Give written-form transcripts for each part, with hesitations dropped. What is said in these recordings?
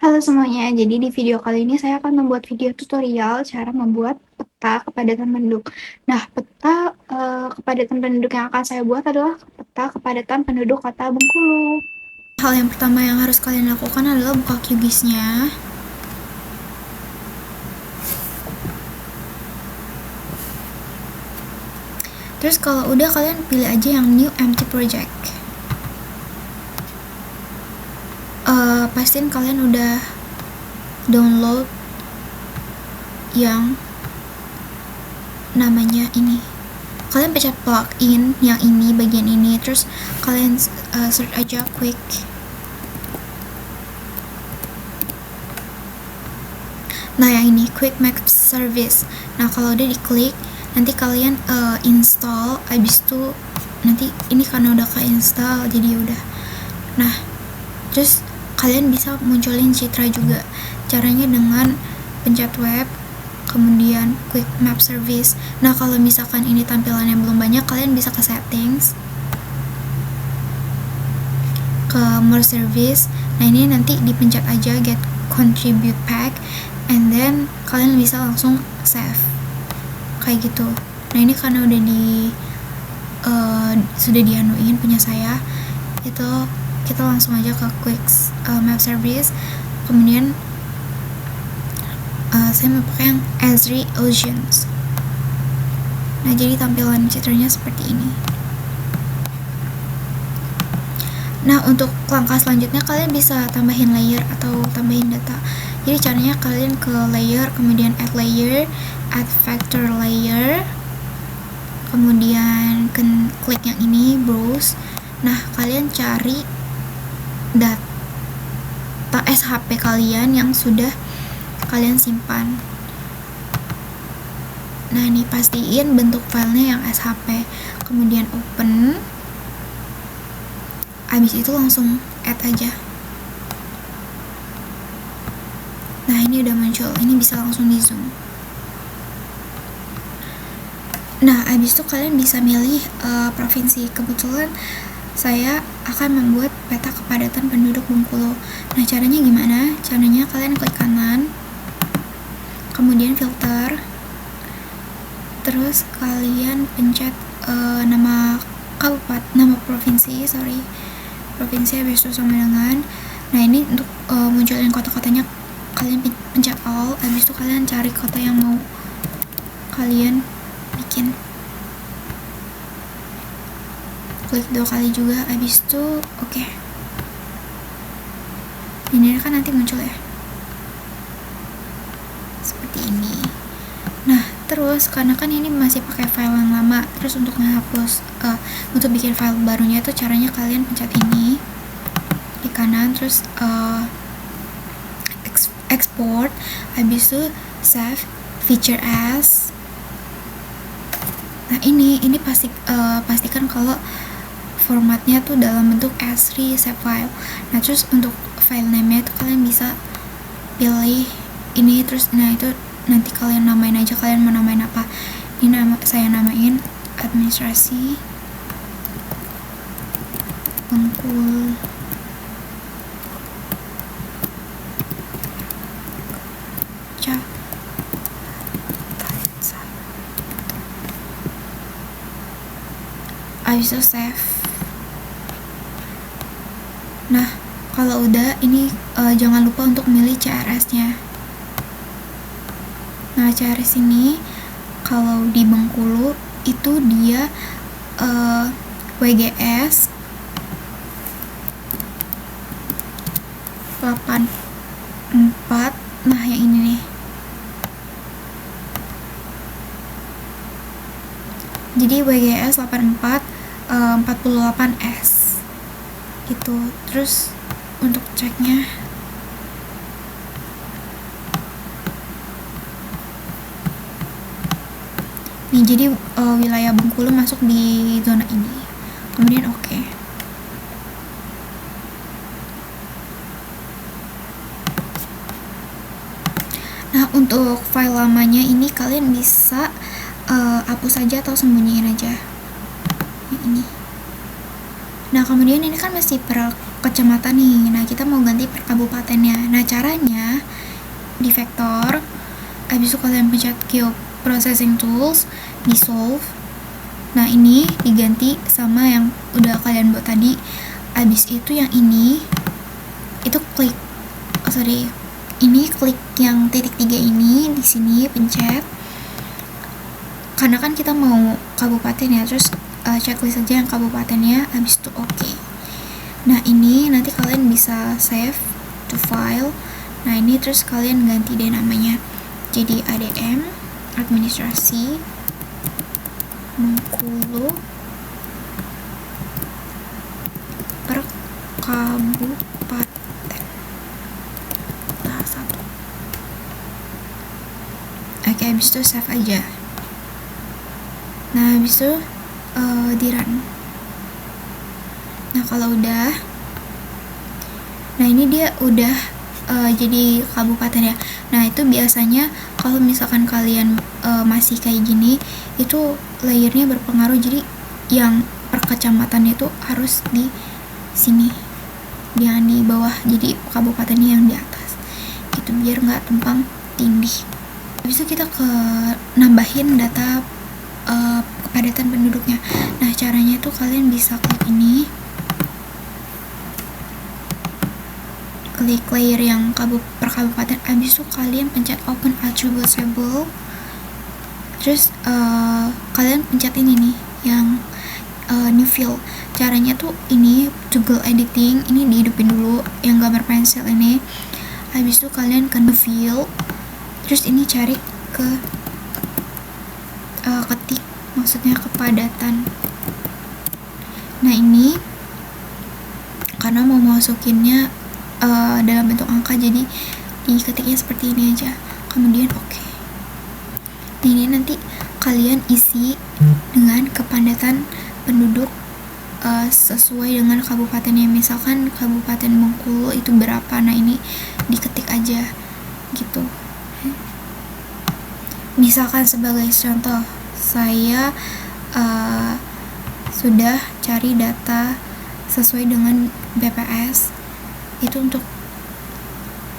Halo semuanya, jadi di video kali ini saya akan membuat video tutorial cara membuat peta kepadatan penduduk. Nah, peta kepadatan penduduk yang akan saya buat adalah peta kepadatan penduduk kota Bengkulu. Hal yang pertama yang harus kalian lakukan adalah buka QGIS-nya. Terus kalau udah, kalian pilih aja yang New Empty Project. Pastiin kalian udah download yang namanya ini. Kalian pencet plugin yang ini, bagian ini, terus kalian search aja quick. Nah, yang ini quick map service. Nah, kalau udah diklik, nanti kalian install. Abis itu nanti ini karena udah ke-install, jadi udah. Nah, terus kalian bisa munculin citra juga. Caranya dengan pencet web, kemudian quick map service. Nah, kalau misalkan ini tampilannya belum banyak, kalian bisa ke settings, ke more service. Nah, ini nanti dipencet aja get contribute pack, and then kalian bisa langsung save kayak gitu. Nah, ini karena udah sudah dianuin punya saya, itu kita langsung aja ke quick map service. Kemudian saya mau pakai yang Esri Oceans. Nah, jadi tampilan citranya seperti ini. Nah, untuk langkah selanjutnya kalian bisa tambahin layer atau tambahin data. Jadi caranya kalian ke layer, kemudian add factor layer, kemudian klik yang ini browse. Nah, kalian cari data SHP kalian yang sudah kalian simpan. Nah, ini pastiin bentuk filenya yang SHP, kemudian open. Abis itu langsung add aja. Nah, ini udah muncul, ini bisa langsung di zoom. Nah, abis itu kalian bisa milih provinsi. Kebetulan saya akan membuat peta kepadatan penduduk Bengkulu. Nah, caranya gimana? Caranya kalian klik kanan, kemudian filter, terus kalian pencet nama provinsi, habis itu sama dengan. Nah, ini untuk munculin kota-kotanya, kalian pencet all, habis itu kalian cari kota yang mau kalian bikin, klik 2 kali juga, habis itu oke. Ini kan nanti muncul ya seperti ini. Nah, terus karena kan ini masih pakai file yang lama, terus untuk menghapus untuk bikin file barunya itu caranya kalian pencet ini di kanan, terus export, habis itu save feature as. Nah, ini pastikan kalau formatnya tuh dalam bentuk S3 save file. Nah, terus untuk file name-nya tuh kalian bisa pilih ini, terus nah itu nanti kalian namain aja, kalian mau namain apa. Ini saya namain administrasi Bengkulu. Habis itu save. Nah, kalau udah ini jangan lupa untuk milih CRS-nya. Nah, CRS ini kalau di Bengkulu itu dia WGS 84. Nah, yang ini nih. Jadi WGS 48S gitu. Terus untuk ceknya nih, jadi wilayah Bengkulu masuk di zona ini. Kemudian oke. Nah, untuk file lamanya ini kalian bisa hapus aja atau sembunyiin aja ini. Nah, kemudian ini kan masih per kecamatan nih. Nah, kita mau ganti per kabupatennya. Nah, caranya di vektor, habis itu kalian pencet Geoprocessing Tools, di solve. Nah, ini diganti sama yang udah kalian buat tadi. Habis itu yang ini itu klik ini klik yang titik 3 ini di sini, pencet. Karena kan kita mau kabupaten ya, terus checklist aja yang kabupatennya, habis itu oke. Nah, ini nanti kalian bisa save to file. Nah, ini terus kalian ganti deh namanya jadi ADM, administrasi Bengkulu per kabupaten. Nah, 1. Oke, habis itu save aja. Nah, habis itu di run. Nah, kalau udah, nah ini dia udah jadi kabupaten ya. Nah, itu biasanya kalau misalkan kalian masih kayak gini, itu layernya berpengaruh, jadi yang per kecamatan itu harus di sini, jangan di bawah, jadi kabupatennya yang di atas gitu, biar nggak tumpang tindih. Habis itu kita nambahin data kepadatan penduduknya. Nah, caranya itu kalian bisa klik ini, klik layer yang per kabupaten, habis itu kalian pencet open attribute table, terus kalian pencet ini nih yang new fill. Caranya tuh ini toggle editing, ini dihidupin dulu yang gambar pensil ini, habis itu kalian ke new fill, terus ini cari ke ketik, maksudnya kepadatan. Nah, ini karena mau masukinnya dalam bentuk angka, jadi diketiknya seperti ini aja, kemudian oke. Ini nanti kalian isi dengan kepadatan penduduk sesuai dengan kabupatennya. Misalkan Kabupaten Bengkulu itu berapa, nah ini diketik aja gitu. Misalkan sebagai contoh, saya sudah cari data sesuai dengan BPS itu untuk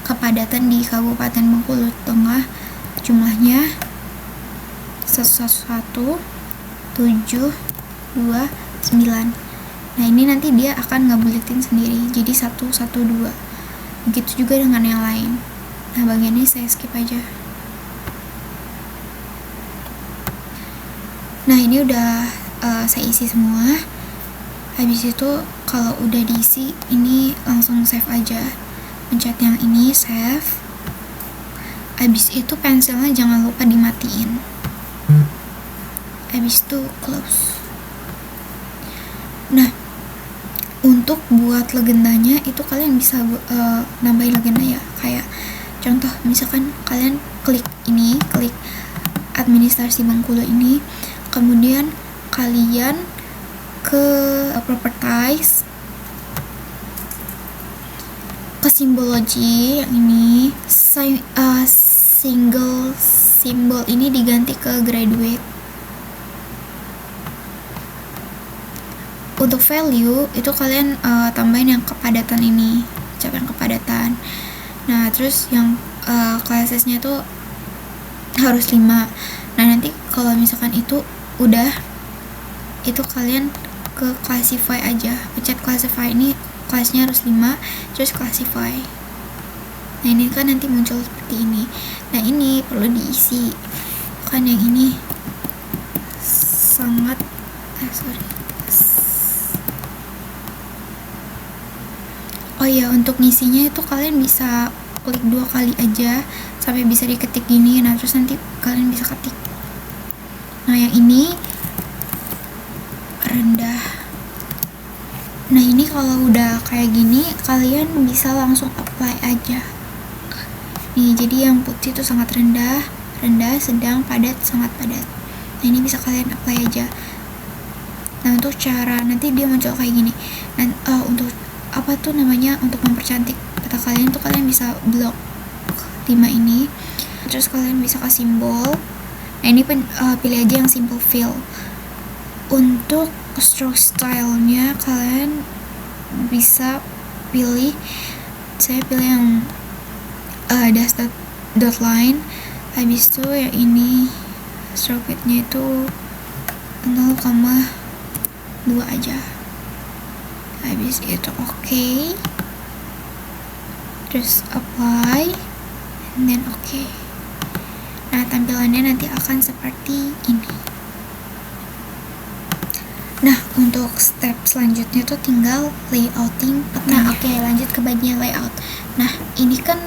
kepadatan di Kabupaten Bengkulu Tengah, jumlahnya 11729. Nah, ini nanti dia akan ngebuletin sendiri jadi 112. Begitu juga dengan yang lain. Nah, bagian ini saya skip aja. Nah, ini udah saya isi semua. Habis itu kalau udah diisi, ini langsung save aja, pencet yang ini save. Habis itu pensilnya jangan lupa dimatiin, habis itu close. Nah, untuk buat legendanya itu kalian bisa nambahin legenda ya, kayak contoh misalkan kalian klik ini, klik administrasi Bengkulu ini, kemudian kalian ke properties, ke simbologi yang ini, single symbol ini diganti ke graduate. Untuk value itu kalian tambahin yang kepadatan ini, capaian kepadatan. Nah, terus yang classesnya tuh harus 5. Nah, nanti kalau misalkan itu udah, itu kalian ke classify aja, pencet classify, ini kelasnya harus 5, terus classify. Nah, ini kan nanti muncul seperti ini. Nah, ini perlu diisi kan, yang ini sangat oh ya, untuk ngisinya itu kalian bisa klik 2 kali aja sampai bisa diketik gini. Nah, terus nanti kalian bisa ketik. Nah, yang ini rendah. Nah, ini kalau udah kayak gini kalian bisa langsung apply aja nih. Jadi yang putih itu sangat rendah, sedang, padat, sangat padat. Nah, ini bisa kalian apply aja. Nah, untuk cara nanti dia muncul kayak gini. Dan untuk apa tuh namanya, untuk mempercantik peta kalian tuh kalian bisa blok 5 ini, terus kalian bisa ke simbol. Nah, ini pilih aja yang simple fill. Untuk stroke stylenya kalian bisa pilih yang dash dot line. Habis itu ya ini stroke width-nya itu 0,2 aja. Habis itu oke. Terus apply and then oke. Nah, tampilannya nanti akan seperti ini. Nah, untuk step selanjutnya tuh tinggal layouting. Nah, oke, lanjut ke bagian layout. Nah, ini kan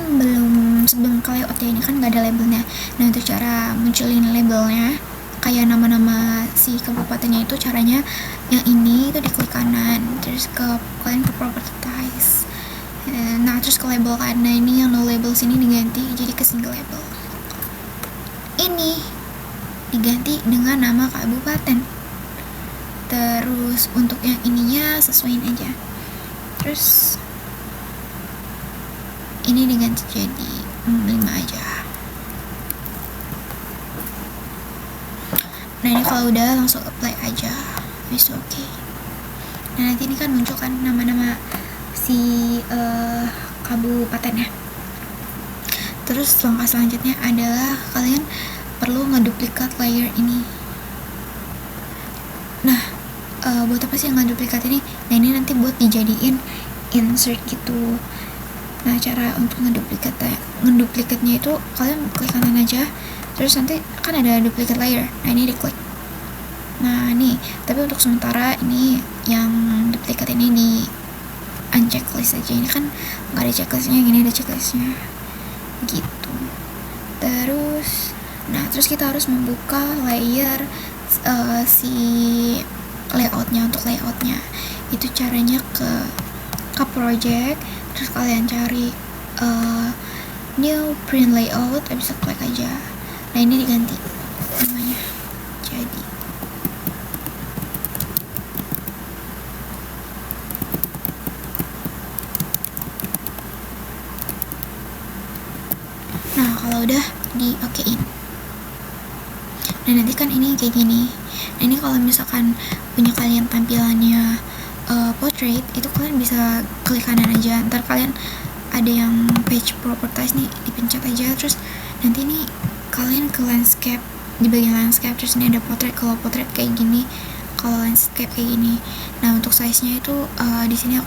sebelum ke layout ya, ini kan nggak ada labelnya. Nah, untuk cara munculin labelnya, kayak nama-nama si kabupatennya itu caranya yang ini itu diklik kanan, terus kalian ke properties. Nah, terus ke label kan. Nah, ini yang no label sini diganti jadi ke single label. Ini diganti dengan nama kabupaten. Terus untuk yang ininya sesuaiin aja. Terus ini diganti jadi 5 aja. Nah, ini kalau udah langsung apply aja. Habis oke. Nah, nanti ini kan muncul kan nama-nama si kabupatennya. Terus langkah selanjutnya adalah kalian perlu ngeduplikat layer ini. Nah, buat apa sih ngeduplikat ini? Nah, ini nanti buat dijadiin insert gitu. Nah, cara untuk ngeduplikatnya itu kalian klik kanan aja, terus nanti kan ada duplicate layer. Nah, ini diklik. Nah, nih, tapi untuk sementara ini yang duplikat ini di unchecklist aja. Ini kan nggak ada checklistnya, gini ada checklistnya gitu. Terus kita harus membuka layer si layoutnya. Untuk layoutnya itu caranya ke project, terus kalian cari new print layout, habis itu klik aja. Nah, ini diganti namanya jadi nah, kalau udah di okein. Nah, nanti kan ini kayak gini. Nah, ini kalau misalkan punya kalian tampilannya portrait, itu kalian bisa klik kanan aja. Ntar kalian ada yang page properties nih, dipencet aja. Terus nanti nih kalian ke landscape, di bagian landscape, terus ini ada portrait. Kalau portrait kayak gini, kalau landscape kayak gini. Nah, untuk size-nya itu di sini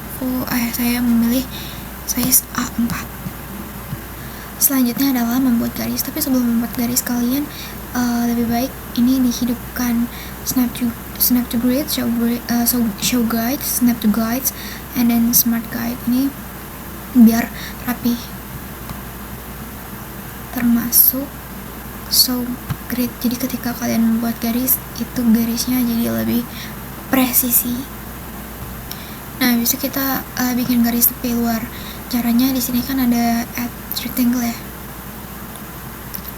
saya memilih size A4. Selanjutnya adalah membuat garis. Tapi sebelum membuat garis, kalian lebih baik ini dihidupkan snap to grid, show guide, snap to guides, and then smart guide. Ini biar rapi. Termasuk show grid. Jadi ketika kalian membuat garis, itu garisnya jadi lebih presisi. Nah, bisa kita bikin garis tepi luar. Caranya di sini kan ada add rectangle ya.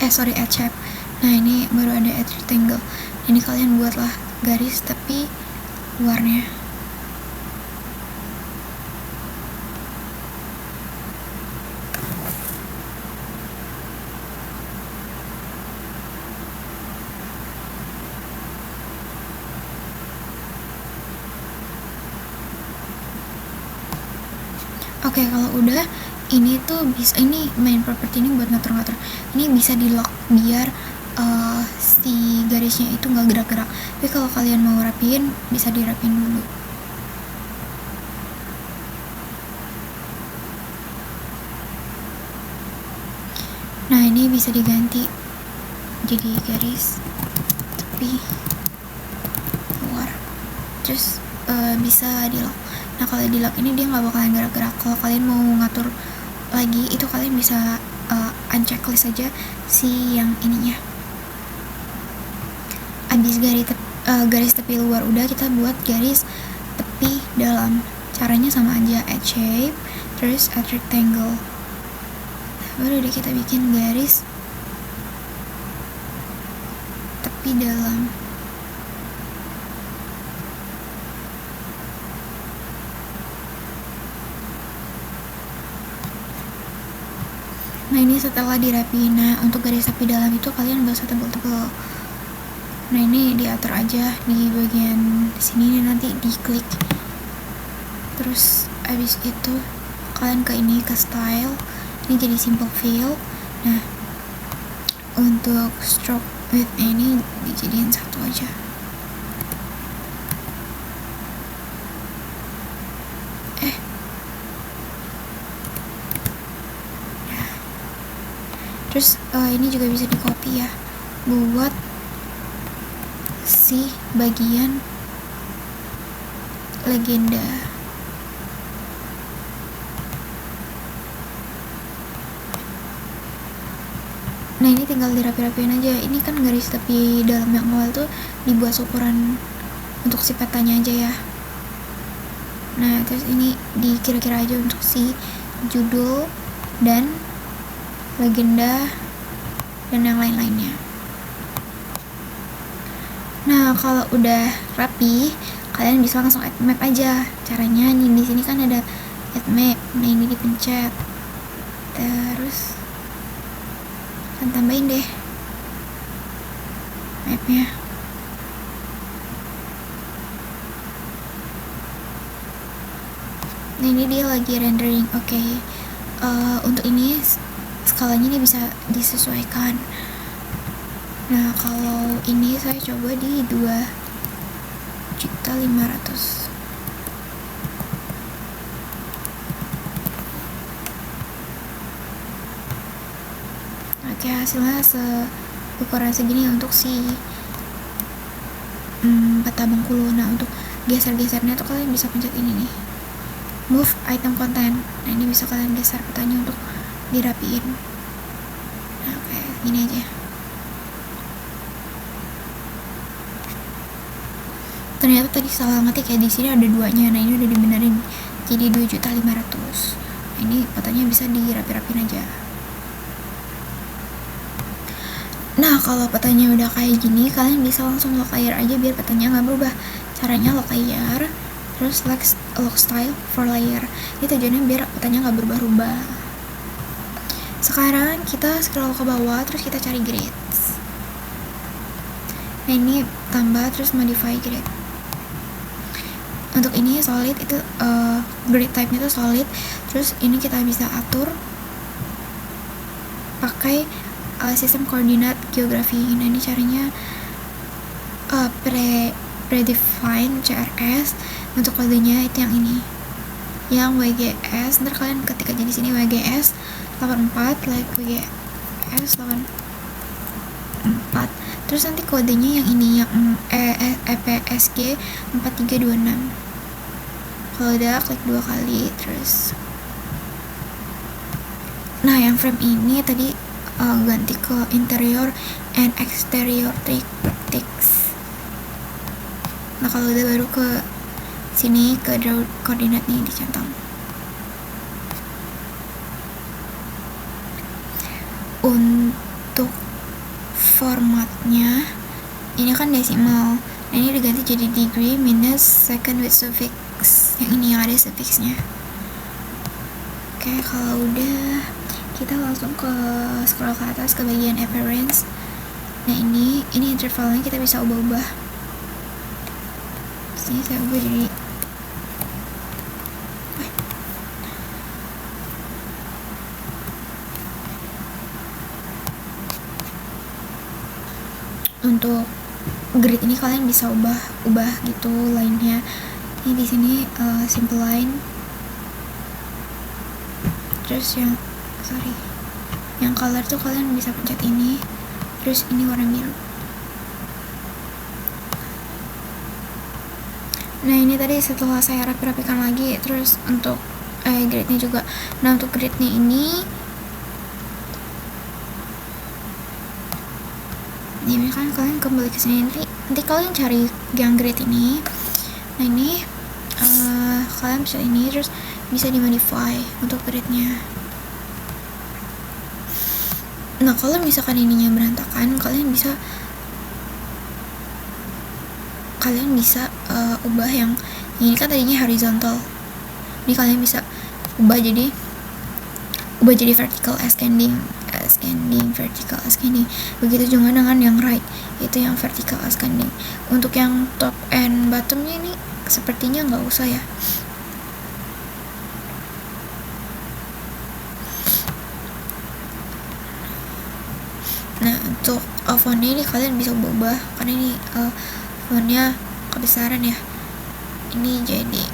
Add shape. Nah, ini baru ada add rectangle. Ini kalian buatlah garis tepi luarnya. Oke, kalau udah ini tuh bisa, ini main property ini buat ngatur-ngatur. Ini bisa di lock biar si garisnya itu nggak gerak-gerak. Tapi kalau kalian mau rapiin, bisa dirapiin dulu. Nah, ini bisa diganti jadi garis tepi luar. Terus bisa di lock. Nah, kalau di lock ini dia nggak bakalan gerak-gerak. Kalau kalian mau ngatur lagi, itu kalian bisa unchecklist aja si yang ininya. Abis garis tepi luar udah, kita buat garis tepi dalam. Caranya sama aja, add shape, terus add rectangle. Baru deh kita bikin garis tepi dalam. Nah, ini setelah dirapiin. Nah, untuk garis tepi dalam itu kalian gak usah tebel-tebel. Nah, ini diatur aja di bagian sini nih, nanti diklik. Terus abis itu kalian ke ini, ke style, ini jadi simple fill. Nah, untuk stroke width ini dijadiin 1 aja. Terus ini juga bisa di copy ya buat si bagian legenda. Nah, ini tinggal dirapi-rapiin aja. Ini kan garis tepi dalam yang awal tuh dibuat ukuran untuk si petanya aja ya. Nah, terus ini dikira-kira aja untuk si judul dan legenda dan yang lain-lainnya. Nah, kalau udah rapi, kalian bisa langsung add map aja. Caranya nih, di sini kan ada add map. Nah, ini dipencet. Terus kan tambahin deh mapnya. Nah, ini dia lagi rendering. Oke. Untuk ini skalanya ini bisa disesuaikan. Nah, kalau ini saya coba di 2.500.000. Oke, hasilnya ukuran segini untuk si peta Bengkulu. Nah, untuk geser-gesernya tuh kalian bisa pencet ini nih, move item content. Nah, ini bisa kalian geser petanya untuk dirapiin. Nah, oke, gini aja. Ternyata tadi salah ngetik ya, di sini ada 2-nya. Nah, ini udah dibenerin jadi 2.500.000. Nah, ini petanya bisa dirapi-rapin aja. Nah, kalau petanya udah kayak gini, kalian bisa langsung lock layer aja biar petanya nggak berubah. Caranya lock layer, terus lock style for layer. Ini tujuannya biar petanya nggak berubah-ubah. Sekarang kita scroll ke bawah, terus kita cari grids. Nah, ini tambah terus modify grid. Untuk ini solid, itu grid type-nya itu solid. Terus ini kita bisa atur pakai sistem koordinat geografi. Nah, ini caranya predefine CRS. Untuk kodenya itu yang ini, yang WGS. Ntar kalian ketik aja di sini WGS 84, like WGS 84. Terus nanti kodenya yang ini, yang EPSG 4326. Kalau udah klik 2 kali terus. Nah, yang frame ini tadi ganti ke interior and exterior text. Nah, kalau udah baru ke sini ke draw koordinat nih dicentang. Untuk formatnya ini kan desimal. Nah, ini diganti jadi degree minus second with suffix. Yang ini yang ada suffixnya. Oke, kalau udah kita langsung ke scroll ke atas ke bagian appearance. Nah, ini intervalnya kita bisa ubah-ubah. Sini saya ubah jadi untuk grid ini kalian bisa ubah gitu line-nya. Ini di sini simple line. Terus yang color tuh kalian bisa pencet ini. Terus ini warna biru. Nah, ini tadi setelah saya rapi-rapikan lagi. Terus untuk gridnya juga. Nah, untuk gridnya ini kan kalian kembali ke sini, nanti kalian cari yang grid ini. Nah, ini kalian bisa ini, terus bisa dimodify untuk gridnya. Nah, kalau misalkan ininya berantakan, kalian bisa ubah yang ini kan tadinya horizontal. Ini kalian bisa ubah jadi vertical ascending, vertical ascending. Begitu juga dengan yang right, itu yang vertical ascending. Untuk yang top and bottomnya ini sepertinya nggak usah ya. untuk fontnya ini kalian bisa ubah karena ini fontnya kebesaran ya. Ini jadi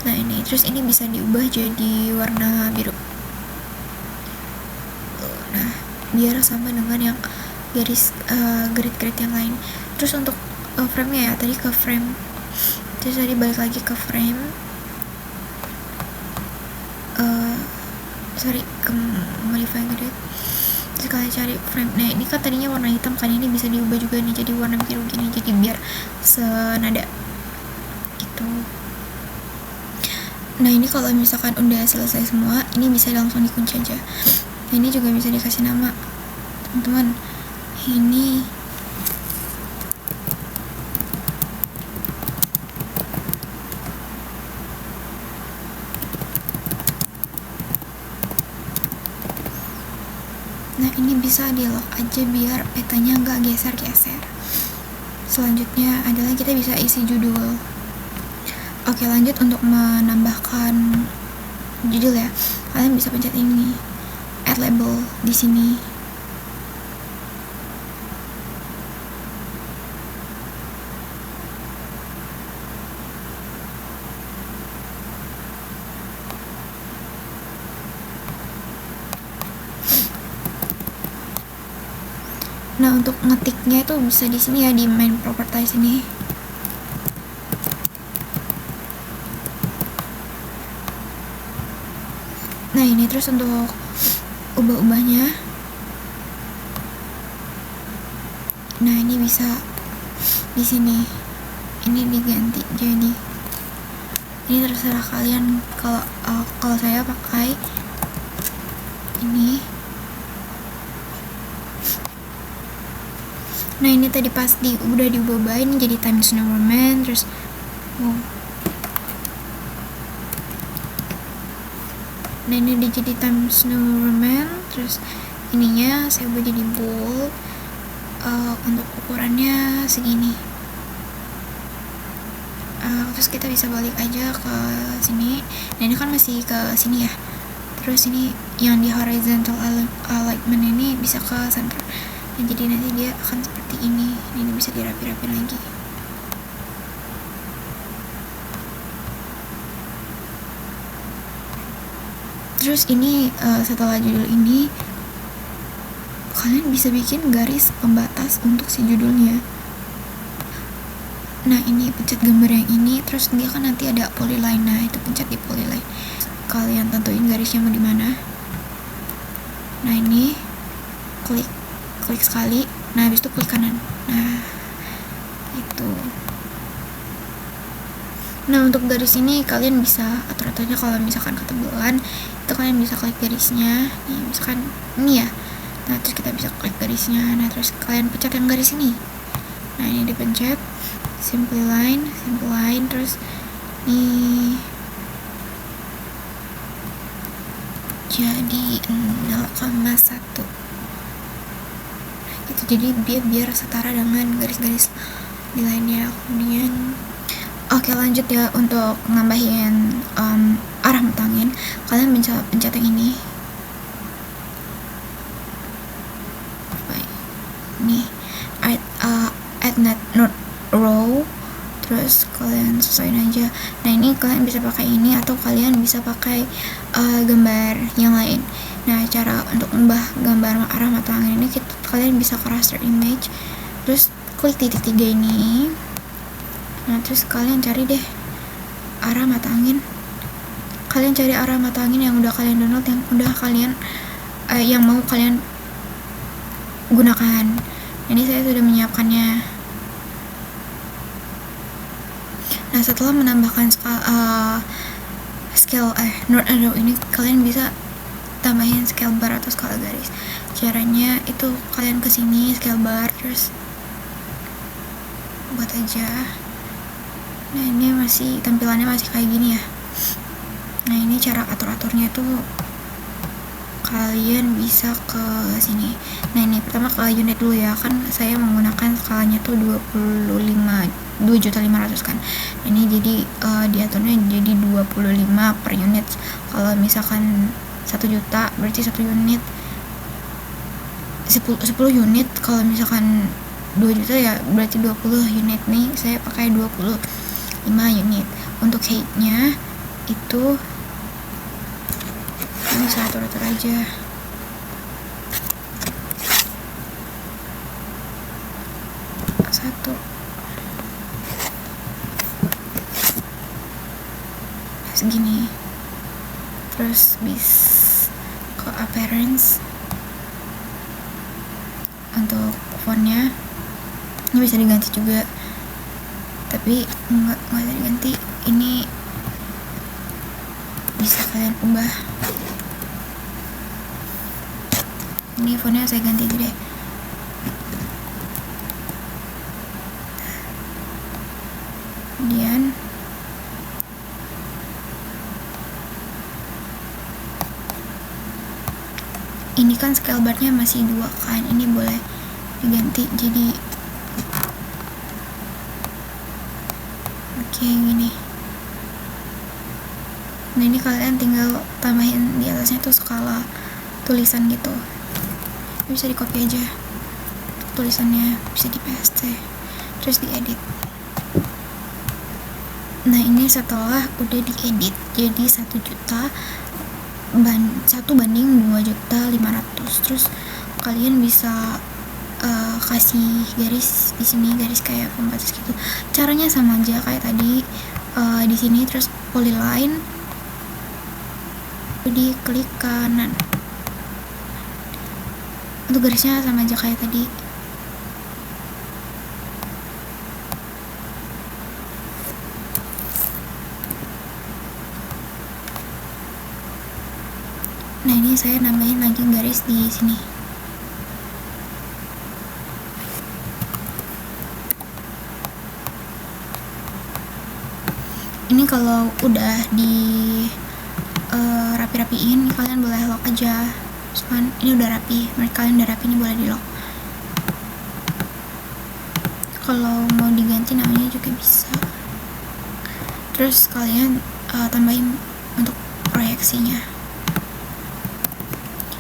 nah ini, terus ini bisa diubah jadi warna biru. Nah, biar sama dengan yang garis grid-grid yang lain. Terus untuk frame-nya ya, tadi ke frame, terus tadi balik lagi ke frame, ke modify grid, terus kalian cari frame. Nah ini kan tadinya warna hitam kan, ini bisa diubah juga nih jadi warna biru gini, jadi biar senada gitu. Nah ini kalau misalkan udah selesai semua, ini bisa langsung dikunci aja. Nah ini juga bisa dikasih nama teman-teman. Ini ini bisa di lock aja biar petanya nggak geser-geser. Selanjutnya adalah kita bisa isi judul. Oke, lanjut untuk menambahkan judul ya. Kalian bisa pencet ini, add label di sini. Nah, untuk ngetiknya itu bisa di sini ya, di main properties ini. Nah, ini terus untuk ubah-ubahnya. Nah, ini bisa di sini. Ini diganti jadi ini, terserah kalian. Kalau saya pakai ini. Nah ini tadi pas udah diubah-ubahin jadi Times New Roman, terus nah ini udah jadi Times New Roman, terus ininya saya buat jadi bold. Untuk ukurannya segini. Terus kita bisa balik aja ke sini. Nah ini kan masih ke sini ya. Terus ini yang di horizontal alignment ini bisa ke center. Nah, jadi nanti dia akan seperti ini. Ini bisa dirapi-rapi lagi. Terus ini setelah judul ini, kalian bisa bikin garis pembatas untuk si judulnya. Nah ini pencet gambar yang ini, terus dia kan nanti ada polyline. Nah itu pencet di polyline. Kalian tentuin garisnya mau di mana. Nah ini klik sekali. Nah habis itu klik kanan. Nah itu. Nah untuk garis ini kalian bisa atur-aturnya. Kalau misalkan ketebalan itu kalian bisa klik garisnya. Nih misalkan ini ya. Nah terus kita bisa klik garisnya. Nah terus kalian pencet yang garis ini. Nah ini dipencet, simple line, terus nih jadi 0,1 gitu. Jadi biar setara dengan garis-garis di lainnya. Kemudian oke lanjut ya, untuk nambahin arah mata angin, kalian bisa pencet yang ini. Nih add not row, terus kalian sesuaiin aja. Nah ini kalian bisa pakai ini atau kalian bisa pakai gambar yang lain. Nah cara untuk mengubah gambar arah mata angin ini kalian bisa ke raster image, terus klik titik 3 ini. Nah terus kalian cari deh arah mata angin. Kalian cari arah mata angin yang udah kalian download, yang udah kalian yang mau kalian gunakan. Ini saya sudah menyiapkannya. Nah setelah menambahkan scale north arrow ini, kalian bisa tambahin scale bar atau skala garis. Caranya itu kalian kesini scale bar, terus buat aja. Nah ini masih tampilannya masih kayak gini ya. Nah ini cara atur-aturnya tuh kalian bisa ke sini. Nah ini pertama ke unit dulu ya, kan saya menggunakan skalanya tuh 25 2.500.000 kan. Ini jadi diaturnya jadi 25 per unit. Kalau misalkan 1 juta berarti 1 unit 10 unit. Kalau misalkan 2 juta ya berarti 20 unit. Nih saya pakai 25 unit. Untuk height-nya itu ini saya atur-atur aja. Satu segini, terus ke appearance. Untuk fontnya ini bisa diganti juga, tapi nggak bisa diganti, ini bisa kalian ubah. Ini fontnya saya ganti aja deh. Kemudian ini kan scale barnya masih 2 kan, ini boleh diganti jadi gini. Nah ini kalian tinggal tambahin di atasnya tuh skala tulisan gitu. Bisa di copy aja tulisannya, bisa di paste terus diedit. Nah ini setelah udah diedit jadi 1 juta 1 banding 2.500.000. Terus kalian bisa kasih garis di sini, garis kayak pembatas gitu. Caranya sama aja kayak tadi, di sini terus polyline di klik kanan. Untuk garisnya sama aja kayak tadi. Nah ini saya nambahin lagi garis di sini. Ini kalau udah di rapi-rapiin kalian boleh lock aja. Soalnya ini udah rapi, menurut kalian udah rapi, ini boleh di lock. Kalau mau diganti namanya juga bisa. Terus kalian tambahin untuk proyeksinya.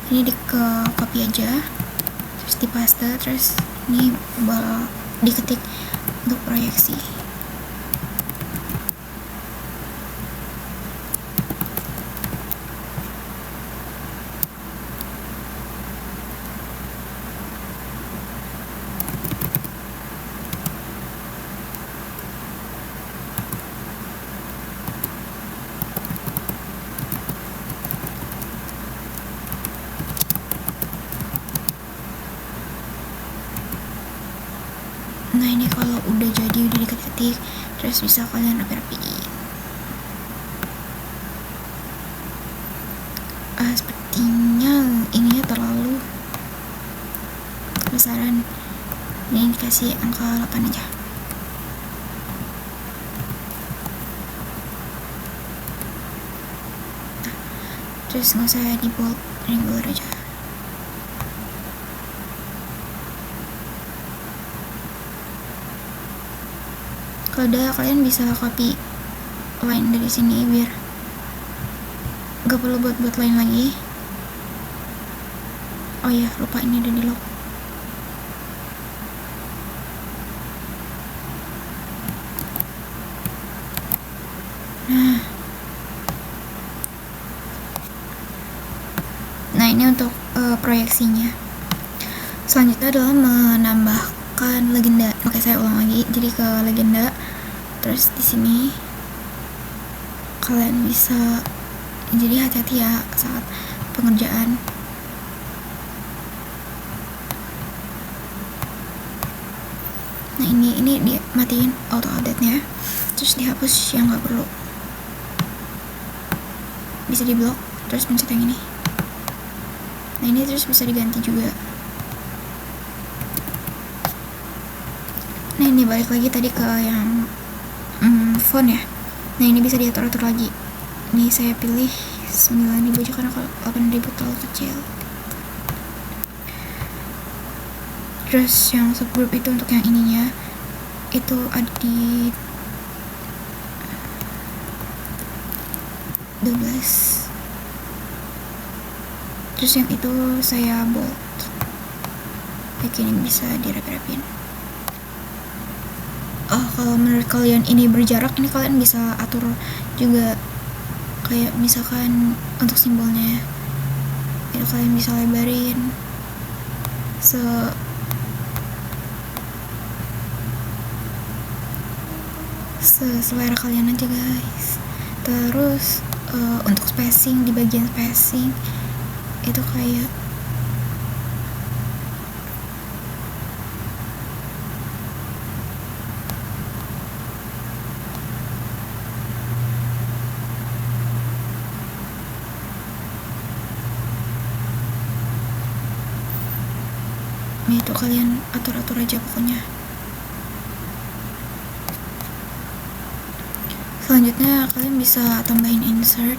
Ini ke copy aja, terus di paste, terus ini diketik untuk proyeksi. Nah ini kalau udah jadi, udah diketik, terus bisa kalian rapi-rapiin. Sepertinya ininya terlalu besaran, ini dikasih angka 8 aja. Nah, terus nggak usah di bold, regular aja. Kalau udah kalian bisa copy line dari sini biar gak perlu buat line lagi. Oh ya, lupa ini ada di lock. Nah ini untuk proyeksinya. Selanjutnya adalah menambahkan legenda. Oke, saya ulang lagi. Jadi ke legenda, terus di sini kalian bisa, jadi hati-hati ya saat pengerjaan. Nah ini dia matiin auto update-nya, terus dihapus yang nggak perlu. Bisa diblok, terus pencet yang ini. Nah ini terus bisa diganti juga. Nah ini balik lagi tadi ke yang font ya. Nah ini bisa diatur-atur lagi. Ini saya pilih 9.000 aja karena kalau 8.000 terlalu kecil. Terus yang subgroup itu untuk yang ininya, itu ada di 12. Terus yang itu saya bold, bikin bisa dirap-rapin. Kalau menurut kalian ini berjarak, ini kalian bisa atur juga, kayak misalkan untuk simbolnya itu kalian bisa lebarin selera kalian aja guys. Terus untuk spacing, di bagian spacing itu kayak itu kalian atur-atur aja pokoknya. Selanjutnya kalian bisa tambahin insert.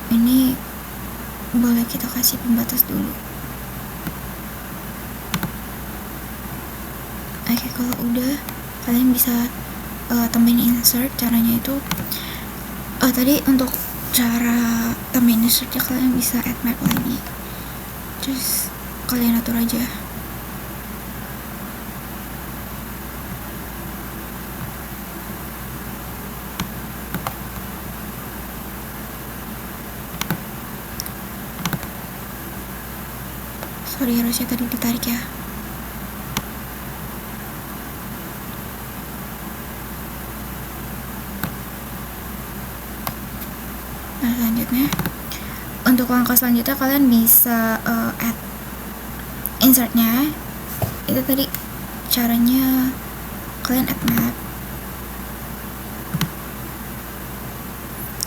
Ini boleh kita kasih pembatas dulu. Oke, kalau udah kalian bisa tambahin insert. Caranya itu tadi untuk cara tambahin insertnya kalian bisa add map lagi, terus kalian atur aja. Sorry, harusnya tadi ditarik ya. Nah, selanjutnya untuk langkah selanjutnya kalian bisa add insertnya. Itu tadi caranya, kalian add map,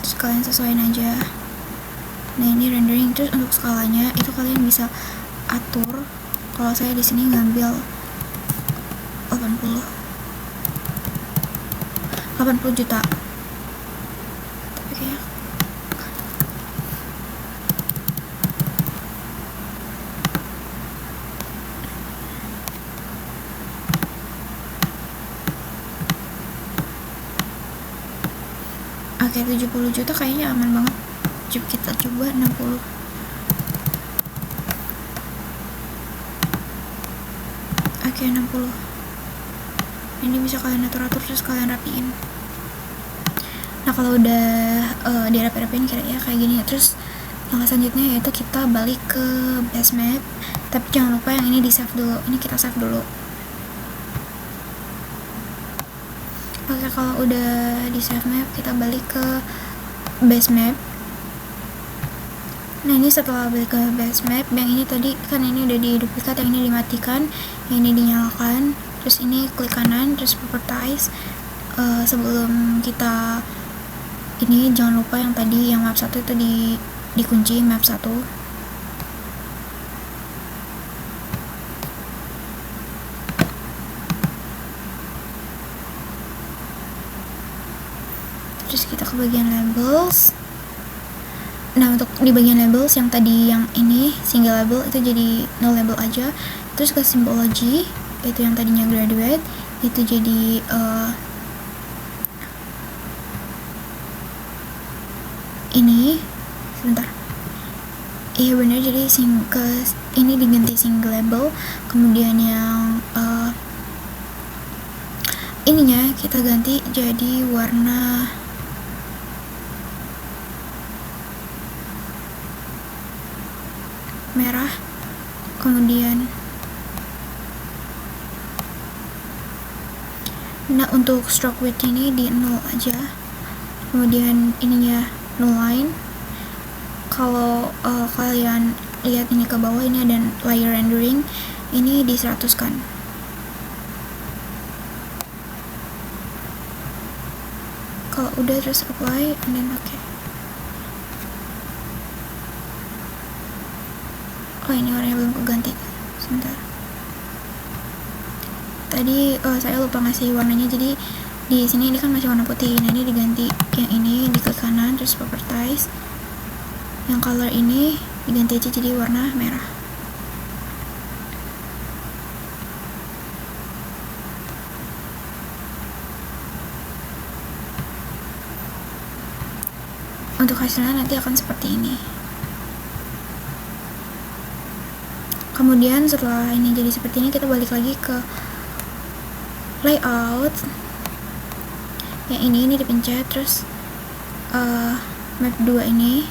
terus kalian sesuaiin aja. Nah, ini rendering. Terus untuk skalanya itu kalian bisa atur. Kalau saya di sini ngambil 80 juta. Tapi kayak oke, 70 juta kayaknya aman banget. Kita coba 60. Oke, 60. Ini bisa kalian atur-atur, terus kalian rapiin. Nah, kalau udah dirapi-rapiin kira-kira kayak gini. Terus langkah selanjutnya yaitu kita balik ke base map. Tapi jangan lupa yang ini di save dulu. Ini kita save dulu. Oke, kalau udah di save map, kita balik ke base map. Nah, ini setelah balik ke base map, yang ini tadi kan ini udah diduplikat, yang ini dimatikan, yang ini dinyalakan. Terus ini klik kanan, terus properties. Sebelum kita ini jangan lupa yang tadi yang map 1 itu dikunci map 1. Terus kita ke bagian labels. Nah, untuk di bagian labels yang tadi yang ini single label itu jadi no label aja. Terus ke symbology, itu yang tadinya graduate itu jadi ini sebentar, iya benar, jadi ini diganti single label. Kemudian yang ininya kita ganti jadi warna merah. Kemudian nah, untuk stroke width ini di 0 aja. Kemudian ininya null line. Kalau kalian lihat ini ke bawah, ini ada layer rendering, ini di 100 kan. Kalau udah terus apply and then oke. Oh, ini warnanya belum keganti, sebentar. Tadi saya lupa ngasih warnanya, jadi di sini ini kan masih warna putih. Nah, ini diganti yang ini di klik kanan, terus properties. Yang color ini diganti aja jadi warna merah. untuk hasilnya nanti akan seperti ini. Kemudian setelah ini jadi seperti ini, kita balik lagi ke layout yang ini dipencet, terus map 2 ini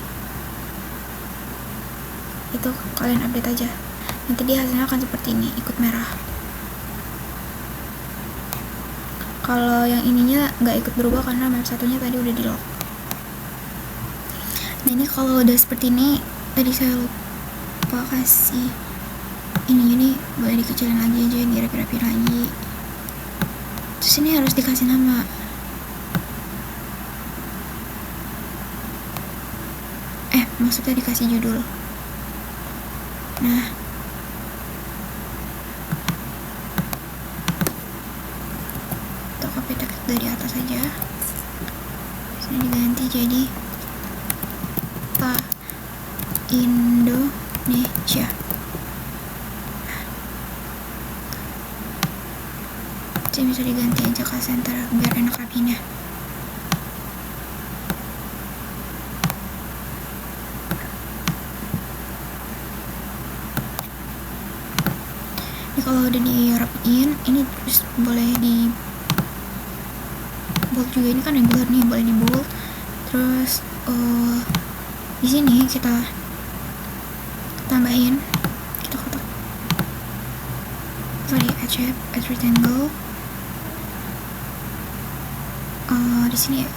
itu kalian update aja, nanti dia hasilnya akan seperti ini, ikut merah. Kalau yang ininya nggak ikut berubah karena map satunya tadi udah di lock. Nah ini kalau udah seperti ini, tadi saya lupa kasih ini boleh dikecilin lagi aja, dirapi-rapi lagi. Terus ini harus dikasih nama. Maksudnya dikasih judul. Nah, kita copy teks dari atas aja. Sini diganti jadi Ta Indonesia. Jadi bisa diganti aja ke center biar enak rapinya. Ini kalau udah dirapiin, ini terus boleh di bold juga, ini kan regular nih, boleh di bold. Terus di sini kita tambahin, kita kotak, add rectangle. Di sini ya.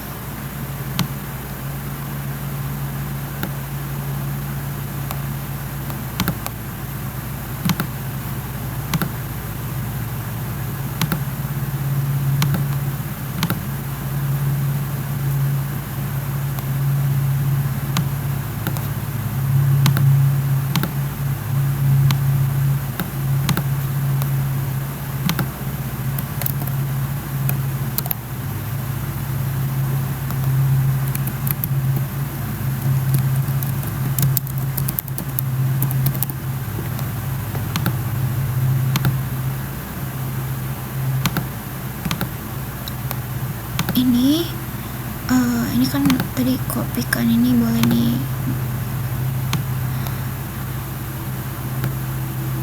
Ini kan tadi kopikan, ini boleh di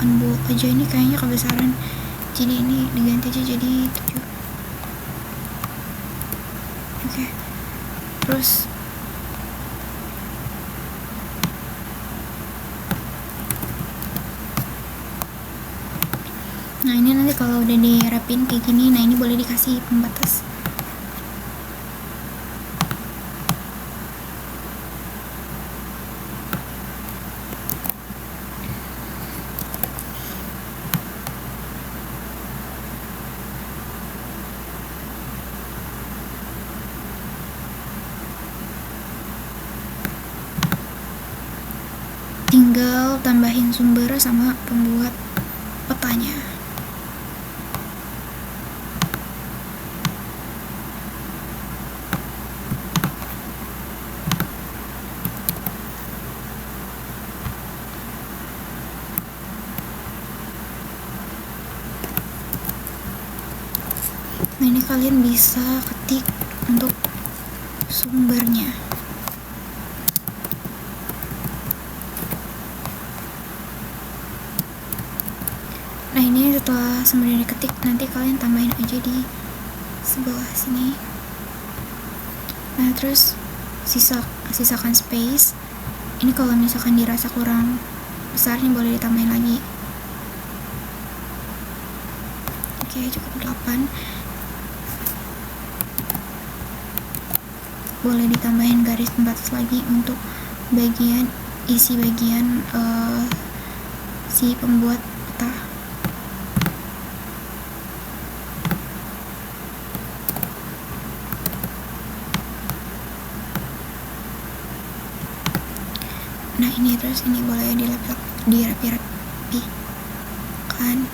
unbold aja, ini kayaknya kebesaran, jadi ini diganti aja jadi 7. Oke. Terus nah ini nanti kalau udah dirapin kayak gini, nah ini boleh dikasih pembatas. Tinggal tambahin sumber sama pembuat petanya. Nah ini kalian bisa ketik untuk sumbernya. Nah ini setelah sumbernya diketik, nanti kalian tambahin aja di sebelah sini. Nah terus sisakan space. Ini kalau misalkan dirasa kurang besar, ini boleh ditambahin lagi. Oke, cukup 8. Boleh ditambahin garis pembatas lagi untuk isi bagian si pembuat peta. Nah ini terus ini boleh dirapi-rapi kan.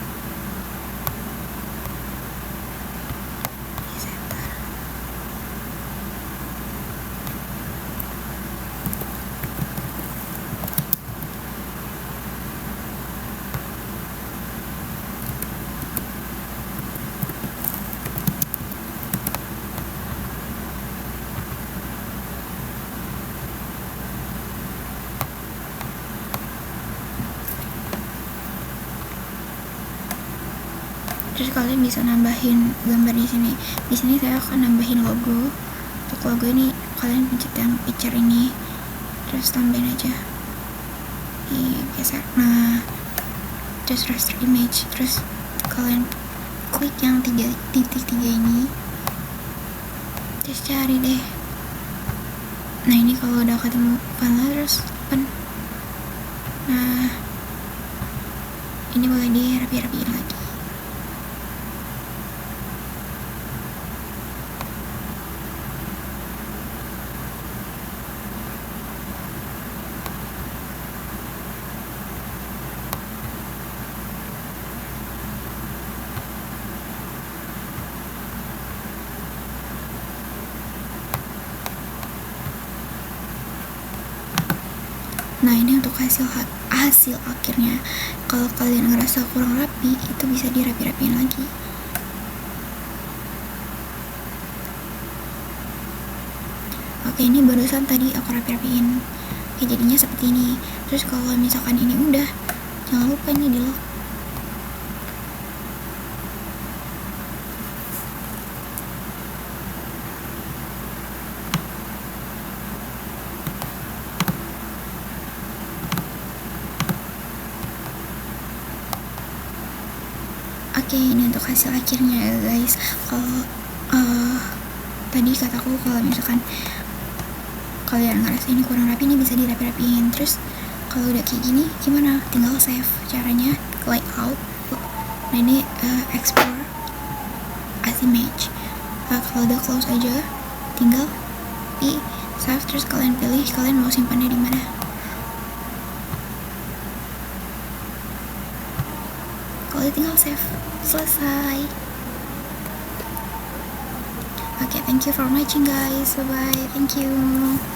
Terus kalian bisa nambahin gambar di sini. Di sini saya akan nambahin logo. Untuk logo ini kalian pencet yang picture ini, terus tambahin aja, digeser. Nah, terus raster image, terus kalian klik yang 3.3 ini, terus cari deh. Nah, ini kalau udah ketemu panel terus open. Nah, ini boleh dirapi-rapiin lagi. Nah, ini untuk hasil akhirnya. Kalau kalian ngerasa kurang rapi, itu bisa dirapi-rapiin lagi. Oke, ini barusan tadi aku rapi-rapiin. Oke, jadinya seperti ini. Terus kalau misalkan ini udah, jangan lupa ini di lock. Oke, ini untuk hasil akhirnya ya guys. Kalau tadi kataku kalau misalkan kalian ngerasa ini kurang rapi, ini bisa dirapi-rapiin. Terus kalau udah kayak gini gimana? Tinggal save. Caranya layout. Nah, ini export as image. Kalau udah close aja, tinggal di save. Terus kalian pilih kalian mau simpannya di mana. Kalau tinggal save, selesai. Oke, thank you for watching guys. Bye bye. Thank you.